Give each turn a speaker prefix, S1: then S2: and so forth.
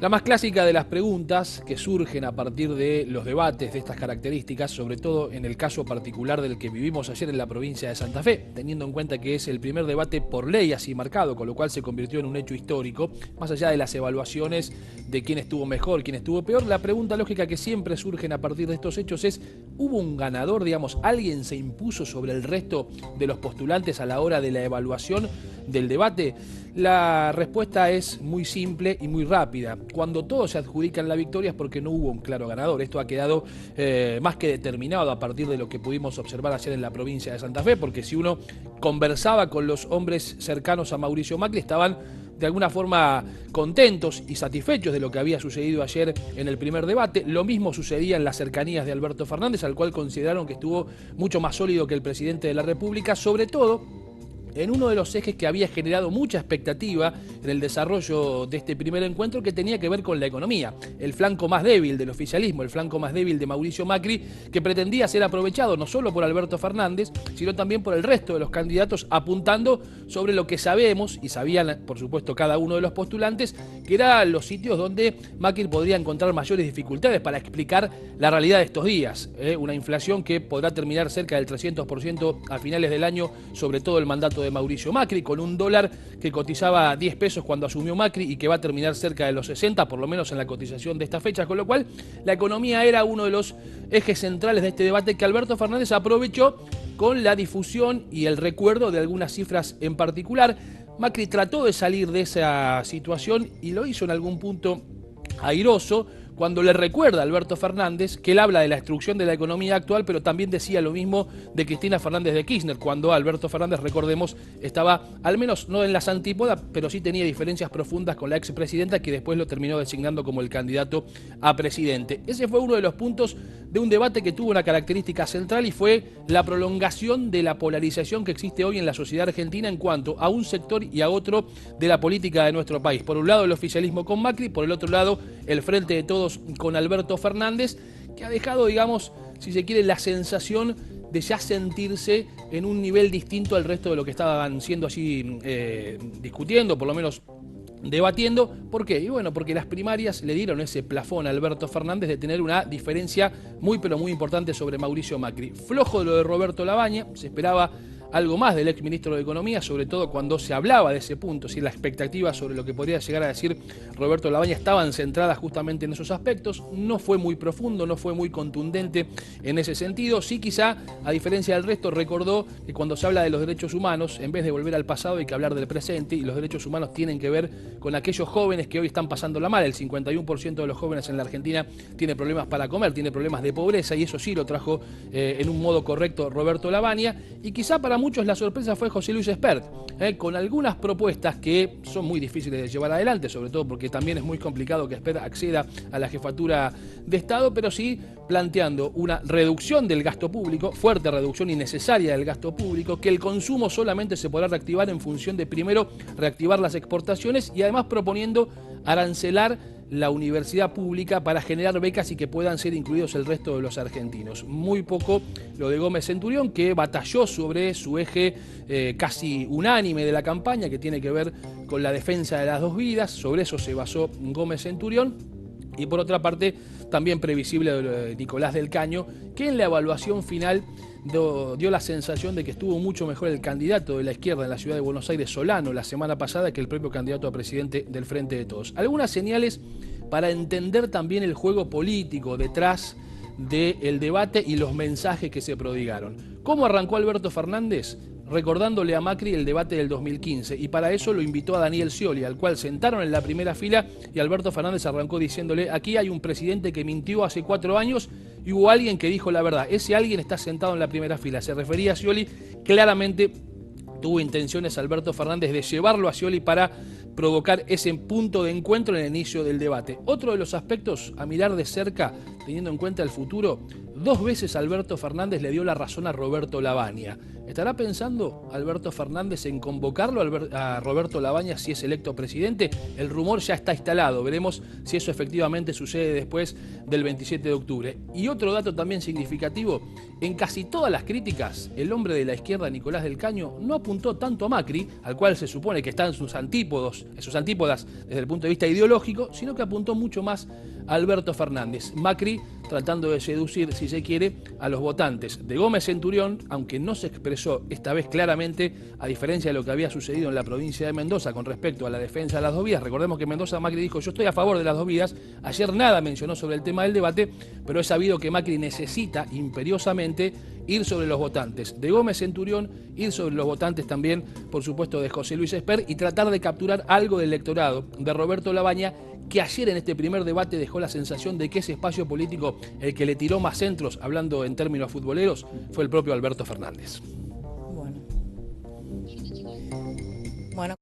S1: La más clásica de las preguntas que surgen a partir de los debates de estas características, sobre todo en el caso particular del que vivimos ayer en la provincia de Santa Fe, teniendo en cuenta que es el primer debate por ley así marcado, con lo cual se convirtió en un hecho histórico, más allá de las evaluaciones de quién estuvo mejor, quién estuvo peor, la pregunta lógica que siempre surgen a partir de estos hechos es, ¿hubo un ganador, digamos, alguien se impuso sobre el resto de los postulantes a la hora de la evaluación del debate? La respuesta es muy simple y muy rápida. Cuando todos se adjudican la victoria es porque no hubo un claro ganador. Esto ha quedado más que determinado a partir de lo que pudimos observar ayer en la provincia de Santa Fe, porque si uno conversaba con los hombres cercanos a Mauricio Macri, estaban de alguna forma contentos y satisfechos de lo que había sucedido ayer en el primer debate. Lo mismo sucedía en las cercanías de Alberto Fernández, al cual consideraron que estuvo mucho más sólido que el presidente de la República, sobre todo en uno de los ejes que había generado mucha expectativa en el desarrollo de este primer encuentro, que tenía que ver con la economía, el flanco más débil del oficialismo, el flanco más débil de Mauricio Macri, que pretendía ser aprovechado no solo por Alberto Fernández, sino también por el resto de los candidatos, apuntando sobre lo que sabemos, y sabían por supuesto cada uno de los postulantes, que eran los sitios donde Macri podría encontrar mayores dificultades para explicar la realidad de estos días. Una inflación que podrá terminar cerca del 300% a finales del año, sobre todo el mandato de Mauricio Macri, con un dólar que cotizaba 10 pesos cuando asumió Macri y que va a terminar cerca de los 60, por lo menos en la cotización de esta fecha, con lo cual la economía era uno de los ejes centrales de este debate que Alberto Fernández aprovechó con la difusión y el recuerdo de algunas cifras en particular. Macri trató de salir de esa situación y lo hizo en algún punto airoso, cuando le recuerda a Alberto Fernández que él habla de la destrucción de la economía actual, pero también decía lo mismo de Cristina Fernández de Kirchner, cuando Alberto Fernández, recordemos, estaba al menos no en las antípodas, pero sí tenía diferencias profundas con la expresidenta, que después lo terminó designando como el candidato a presidente. Ese fue uno de los puntos de un debate que tuvo una característica central, y fue la prolongación de la polarización que existe hoy en la sociedad argentina en cuanto a un sector y a otro de la política de nuestro país. Por un lado el oficialismo con Macri, por el otro lado el Frente de Todos con Alberto Fernández, que ha dejado, digamos, si se quiere, la sensación de ya sentirse en un nivel distinto al resto de lo que estaban siendo allí discutiendo, por lo menos debatiendo. ¿Por qué? Y bueno, porque las primarias le dieron ese plafón a Alberto Fernández de tener una diferencia muy pero muy importante sobre Mauricio Macri. Flojo de lo de Roberto Labaña, se esperaba algo más del exministro de Economía, sobre todo cuando se hablaba de ese punto, si la expectativa sobre lo que podría llegar a decir Roberto Labaña estaban centradas justamente en esos aspectos. No fue muy profundo, no fue muy contundente en ese sentido. Sí, quizá, a diferencia del resto, recordó que cuando se habla de los derechos humanos, en vez de volver al pasado hay que hablar del presente, y los derechos humanos tienen que ver con aquellos jóvenes que hoy están pasándola mal. El 51% de los jóvenes en la Argentina tiene problemas para comer, tiene problemas de pobreza, y eso sí lo trajo en un modo correcto Roberto Labaña. Y quizá para muchos la sorpresa fue José Luis Espert, con algunas propuestas que son muy difíciles de llevar adelante, sobre todo porque también es muy complicado que Espert acceda a la jefatura de Estado, pero sí planteando una reducción del gasto público, fuerte reducción innecesaria del gasto público, que el consumo solamente se podrá reactivar en función de, primero, reactivar las exportaciones, y además proponiendo arancelar la universidad pública para generar becas y que puedan ser incluidos el resto de los argentinos. Muy poco lo de Gómez Centurión, que batalló sobre su eje casi unánime de la campaña, que tiene que ver con la defensa de las dos vidas. Sobre eso se basó Gómez Centurión. Y por otra parte, también previsible Nicolás del Caño, que en la evaluación final dio la sensación de que estuvo mucho mejor el candidato de la izquierda en la ciudad de Buenos Aires, Solano, la semana pasada, que el propio candidato a presidente del Frente de Todos. Algunas señales para entender también el juego político detrás del debate y los mensajes que se prodigaron. ¿Cómo arrancó Alberto Fernández? Recordándole a Macri el debate del 2015, y para eso lo invitó a Daniel Scioli, al cual sentaron en la primera fila, y Alberto Fernández arrancó diciéndole: aquí hay un presidente que mintió hace 4 años y hubo alguien que dijo la verdad. Ese alguien está sentado en la primera fila. Se refería a Scioli. Claramente tuvo intenciones Alberto Fernández de llevarlo a Scioli para provocar ese punto de encuentro en el inicio del debate. Otro de los aspectos a mirar de cerca, teniendo en cuenta el futuro, 2 veces Alberto Fernández le dio la razón a Roberto Lavagna. ¿Estará pensando Alberto Fernández en convocarlo a Roberto Lavagna si es electo presidente? El rumor ya está instalado. Veremos si eso efectivamente sucede después del 27 de octubre. Y otro dato también significativo, en casi todas las críticas, el hombre de la izquierda, Nicolás del Caño, no apuntó tanto a Macri, al cual se supone que está en sus antípodas desde el punto de vista ideológico, sino que apuntó mucho más a Alberto Fernández. Macri tratando de seducir, si se quiere, a los votantes de Gómez Centurión, aunque no se expresó esta vez claramente, a diferencia de lo que había sucedido en la provincia de Mendoza con respecto a la defensa de las 2 vías. Recordemos que en Mendoza Macri dijo: yo estoy a favor de las 2 vías. Ayer nada mencionó sobre el tema del debate, pero es sabido que Macri necesita imperiosamente ir sobre los votantes de Gómez Centurión, ir sobre los votantes también, por supuesto, de José Luis Esper, y tratar de capturar algo del electorado de Roberto Lavagna, que ayer en este primer debate dejó la sensación de que ese espacio político, el que le tiró más centros, hablando en términos futboleros, fue el propio Alberto Fernández.
S2: Bueno.